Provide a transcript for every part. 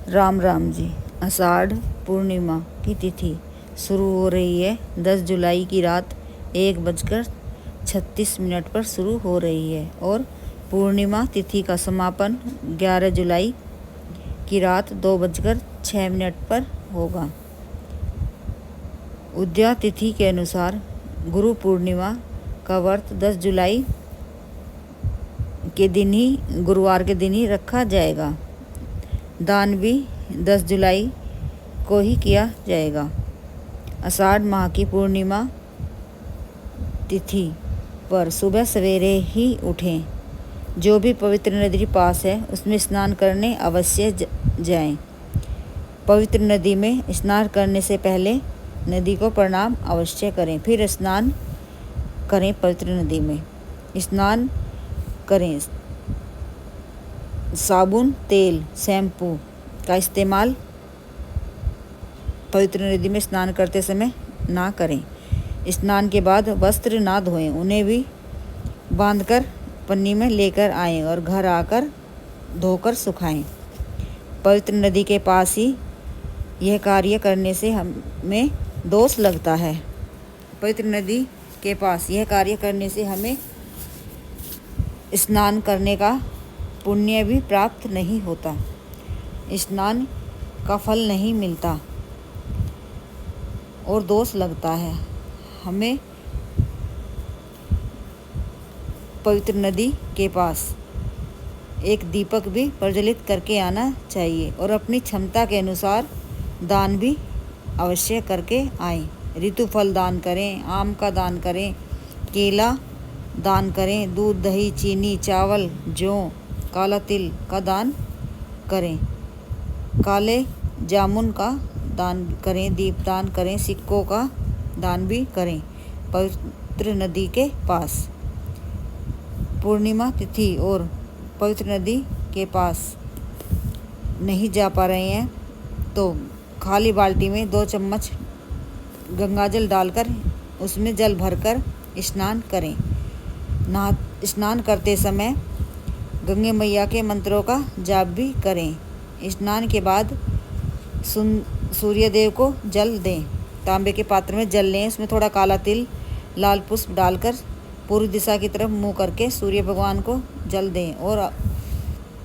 राम राम जी। आषाढ़ पूर्णिमा की तिथि शुरू हो रही है 10 जुलाई की रात 1:36 पर शुरू हो रही है और पूर्णिमा तिथि का समापन 11 जुलाई की रात 2:06 पर होगा। उदया तिथि के अनुसार गुरु पूर्णिमा का व्रत 10 जुलाई के दिन ही गुरुवार के दिन ही रखा जाएगा। दान भी 10 जुलाई को ही किया जाएगा। आषाढ़ माह की पूर्णिमा तिथि पर सुबह सवेरे ही उठें। जो भी पवित्र नदी पास है उसमें स्नान करने अवश्य जाएं। पवित्र नदी में स्नान करने से पहले नदी को प्रणाम अवश्य करें, फिर स्नान करें। पवित्र नदी में स्नान करें। साबुन, तेल, शैम्पू का इस्तेमाल पवित्र नदी में स्नान करते समय ना करें। स्नान के बाद वस्त्र ना धोएं, उन्हें भी बांधकर पन्नी में लेकर आएं और घर आकर धोकर सुखाएं। पवित्र नदी के पास ही यह कार्य करने से हमें दोष लगता है। पवित्र नदी के पास यह कार्य करने से हमें स्नान करने का पुण्य भी प्राप्त नहीं होता, स्नान का फल नहीं मिलता और दोष लगता है। हमें पवित्र नदी के पास एक दीपक भी प्रज्वलित करके आना चाहिए और अपनी क्षमता के अनुसार दान भी अवश्य करके आएं। ऋतु फल दान करें, आम का दान करें, केला दान करें, दूध, दही, चीनी, चावल, जौ, काला तिल का दान करें, काले जामुन का दान करें, दीपदान करें, सिक्कों का दान भी करें। पवित्र नदी के पास पूर्णिमा तिथि और पवित्र नदी के पास नहीं जा पा रहे हैं तो खाली बाल्टी में 2 चम्मच गंगाजल डालकर उसमें जल भरकर स्नान करें। स्नान करते समय गंगे मैया के मंत्रों का जाप भी करें। स्नान के बाद सूर्य देव को जल दें। तांबे के पात्र में जल लें, उसमें थोड़ा काला तिल, लाल पुष्प डालकर पूर्व दिशा की तरफ मुँह करके सूर्य भगवान को जल दें और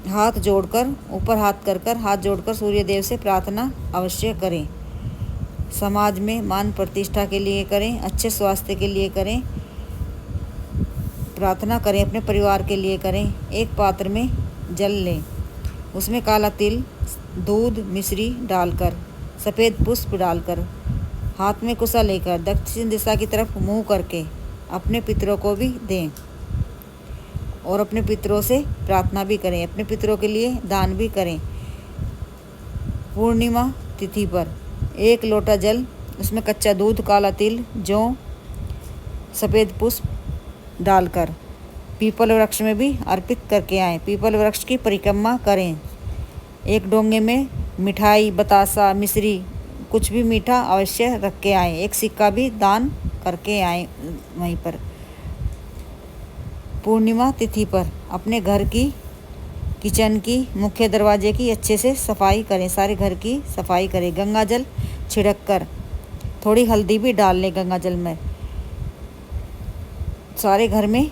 हाथ जोड़कर ऊपर हाथ जोड़कर सूर्य देव से प्रार्थना अवश्य करें। समाज में मान प्रतिष्ठा के लिए करें, अच्छे स्वास्थ्य के लिए करें, प्रार्थना करें, अपने परिवार के लिए करें। एक पात्र में जल लें, उसमें काला तिल, दूध, मिश्री डालकर, सफ़ेद पुष्प डालकर, हाथ में कुसा लेकर दक्षिण दिशा की तरफ मुँह करके अपने पितरों को भी दें और अपने पितरों से प्रार्थना भी करें, अपने पितरों के लिए दान भी करें। पूर्णिमा तिथि पर 1 लोटा जल, उसमें कच्चा दूध, काला तिल, जौ, सफ़ेद पुष्प डालकर पीपल वृक्ष में भी अर्पित करके आएँ। पीपल वृक्ष की परिक्रमा करें। एक डोंगे में मिठाई, बतासा, मिश्री, कुछ भी मीठा अवश्य रख के आएँ। एक सिक्का भी दान करके आएँ वहीं पर। पूर्णिमा तिथि पर अपने घर की, किचन की, मुख्य दरवाजे की अच्छे से सफाई करें। सारे घर की सफाई करें। गंगा जल छिड़क कर थोड़ी हल्दी भी डाल लें गंगा जल में, सारे घर में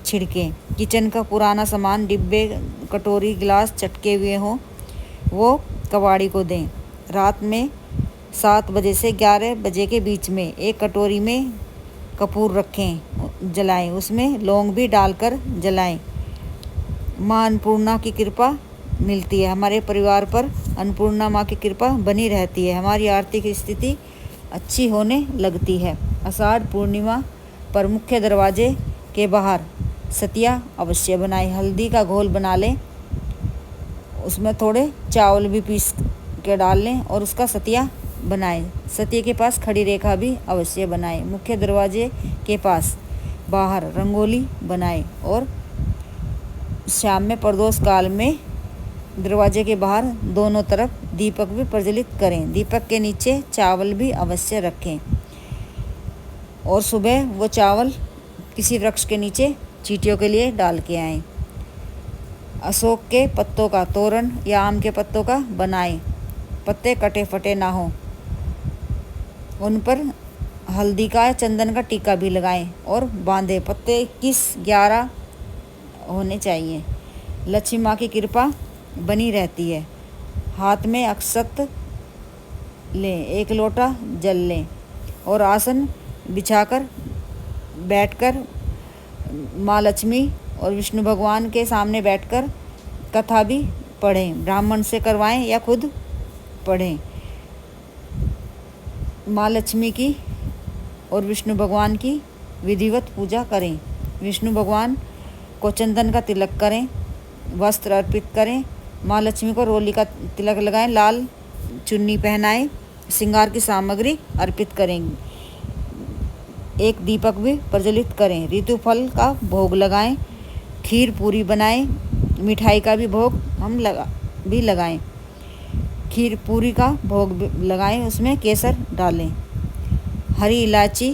छिड़कें। किचन का पुराना सामान, डिब्बे, कटोरी, गिलास चटके हुए हों वो कबाड़ी को दें। रात में 7 बजे से 11 बजे के बीच में एक कटोरी में कपूर रखें, जलाएं, उसमें लौंग भी डालकर जलाएं। माँ अन्नपूर्णा की कृपा मिलती है, हमारे परिवार पर अन्नपूर्णा माँ की कृपा बनी रहती है, हमारी आर्थिक स्थिति अच्छी होने लगती है। आषाढ़ पूर्णिमा पर मुख्य दरवाजे के बाहर सतिया अवश्य बनाएं। हल्दी का घोल बना लें, उसमें थोड़े चावल भी पीस के डाल लें और उसका सतिया बनाएं। सतिया के पास खड़ी रेखा भी अवश्य बनाएं। मुख्य दरवाजे के पास बाहर रंगोली बनाएं और शाम में प्रदोष काल में दरवाजे के बाहर दोनों तरफ दीपक भी प्रज्वलित करें। दीपक के नीचे चावल भी अवश्य रखें और सुबह वो चावल किसी वृक्ष के नीचे चींटियों के लिए डाल के आएँ। अशोक के पत्तों का तोरण या आम के पत्तों का बनाएं। पत्ते कटे फटे ना हो, उन पर हल्दी का या चंदन का टीका भी लगाएं और बांधें। पत्ते 21-11 होने चाहिए। लक्ष्मी माँ की कृपा बनी रहती है। हाथ में अक्षत लें, 1 लोटा जल लें और आसन बिछाकर बैठकर माँ लक्ष्मी और विष्णु भगवान के सामने बैठकर कथा भी पढ़ें। ब्राह्मण से करवाएं या खुद पढ़ें। माँ लक्ष्मी की और विष्णु भगवान की विधिवत पूजा करें। विष्णु भगवान को चंदन का तिलक करें, वस्त्र अर्पित करें। माँ लक्ष्मी को रोली का तिलक लगाएं, लाल चुन्नी पहनाएं, श्रृंगार की सामग्री अर्पित करें। एक दीपक भी प्रज्वलित करें। ऋतु फल का भोग लगाएं, खीर पूरी बनाएं, मिठाई का भी भोग हम लगाएं। खीर पूरी का भोग लगाएं, उसमें केसर डालें। हरी इलायची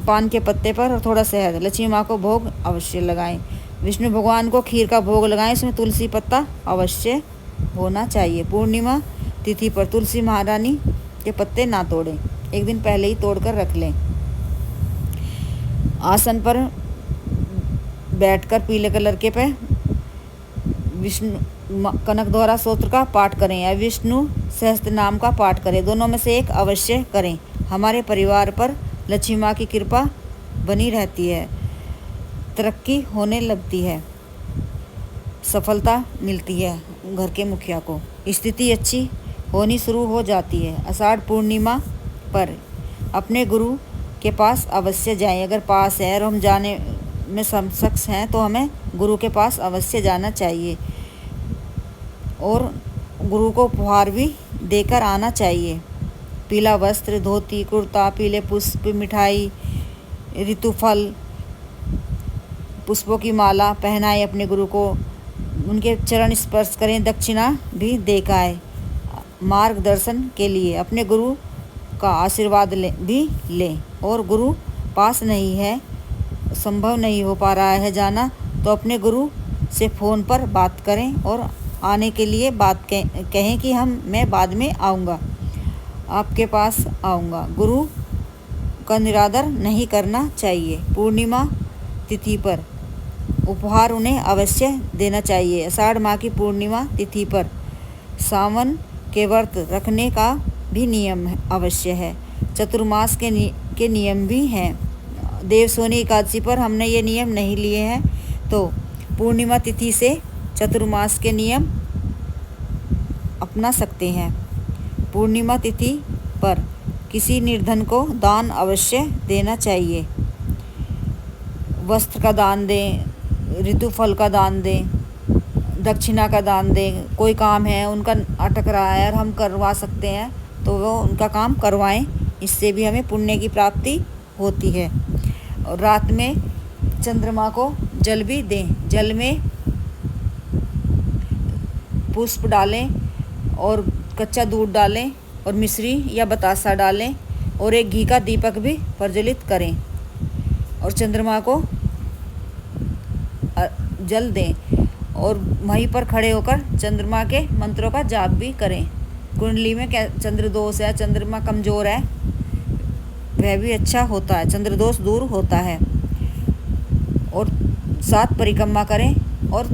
पान के पत्ते पर और थोड़ा शहद लक्ष्मी माँ को भोग अवश्य लगाएं। विष्णु भगवान को खीर का भोग लगाएं, इसमें तुलसी पत्ता अवश्य होना चाहिए। पूर्णिमा तिथि पर तुलसी महारानी के पत्ते ना तोड़ें, एक दिन पहले ही तोड़कर रख लें। आसन पर बैठकर पीले कलर के पे विष्णु कनक द्वारा स्तोत्र का पाठ करें या विष्णु सहस्त्र नाम का पाठ करें। दोनों में से एक अवश्य करें। हमारे परिवार पर लक्ष्मी माँ की कृपा बनी रहती है, तरक्की होने लगती है, सफलता मिलती है घर के मुखिया को, स्थिति अच्छी होनी शुरू हो जाती है। आषाढ़ पूर्णिमा पर अपने गुरु के पास अवश्य जाएं। अगर पास है और हम जाने में सक्षम हैं तो हमें गुरु के पास अवश्य जाना चाहिए और गुरु को उपहार भी देकर आना चाहिए। पीला वस्त्र, धोती, कुर्ता, पीले पुष्प, मिठाई, ऋतुफल, पुष्पों की माला पहनाएं अपने गुरु को, उनके चरण स्पर्श करें, दक्षिणा भी देकर आए। मार्गदर्शन के लिए अपने गुरु का आशीर्वाद भी लें और गुरु पास नहीं है, संभव नहीं हो पा रहा है जाना, तो अपने गुरु से फ़ोन पर बात करें और आने के लिए बात कहें कि मैं बाद में आऊँगा, आपके पास आऊँगा। गुरु का निरादर नहीं करना चाहिए। पूर्णिमा तिथि पर उपहार उन्हें अवश्य देना चाहिए। आषाढ़ माह की पूर्णिमा तिथि पर सावन के व्रत रखने का भी नियम अवश्य है। चतुर्मास के नियम भी हैं। देवसोनी एकादशी पर हमने ये नियम नहीं लिए हैं, तो पूर्णिमा तिथि से चतुर्मास के नियम अपना सकते हैं। पूर्णिमा तिथि पर किसी निर्धन को दान अवश्य देना चाहिए। वस्त्र का दान दें, ऋतुफल का दान दें, दक्षिणा का दान दें। कोई काम है उनका अटक रहा है और हम करवा सकते हैं तो वो उनका काम करवाएं, इससे भी हमें पुण्य की प्राप्ति होती है। और रात में चंद्रमा को जल भी दें। जल में पुष्प डालें और कच्चा दूध डालें और मिश्री या बतासा डालें और एक घी का दीपक भी प्रज्वलित करें और चंद्रमा को जल दें और वहीं पर खड़े होकर चंद्रमा के मंत्रों का जाप भी करें। कुंडली में चंद्र दोष है, चंद्रमा कमज़ोर है, वह भी अच्छा होता है, चंद्र दोष दूर होता है। और 7 परिक्रमा करें और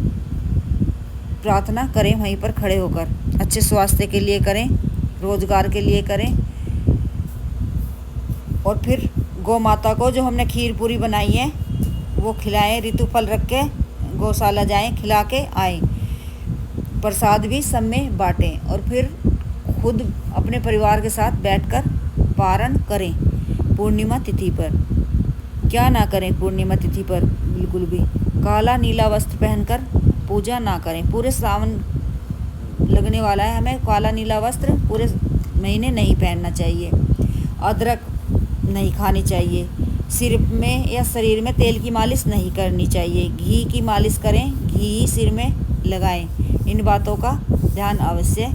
प्रार्थना करें वहीं पर खड़े होकर। अच्छे स्वास्थ्य के लिए करें, रोजगार के लिए करें। और फिर गौ माता को जो हमने खीर पूरी बनाई है वो खिलाएं। ऋतुफल रख के गौशाला जाएं, खिला के आएँ। प्रसाद भी सब में बाँटें और फिर खुद अपने परिवार के साथ बैठकर पारण करें। पूर्णिमा तिथि पर क्या ना करें, पूर्णिमा तिथि पर बिल्कुल भी काला नीला वस्त्र पहनकर पूजा ना करें। पूरे सावन लगने वाला है, हमें काला नीला वस्त्र पूरे महीने नहीं पहनना चाहिए। अदरक नहीं खानी चाहिए। सिर में या शरीर में तेल की मालिश नहीं करनी चाहिए। घी की मालिश करें, घी सिर में लगाएं। इन बातों का ध्यान अवश्य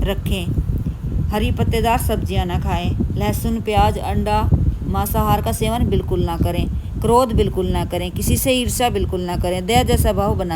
रखें। हरी पत्तेदार सब्जियां ना खाएं। लहसुन, प्याज, अंडा, मांसाहार का सेवन बिल्कुल ना करें। क्रोध बिल्कुल ना करें। किसी से ईर्ष्या बिल्कुल ना करें। दया जैसा भाव बना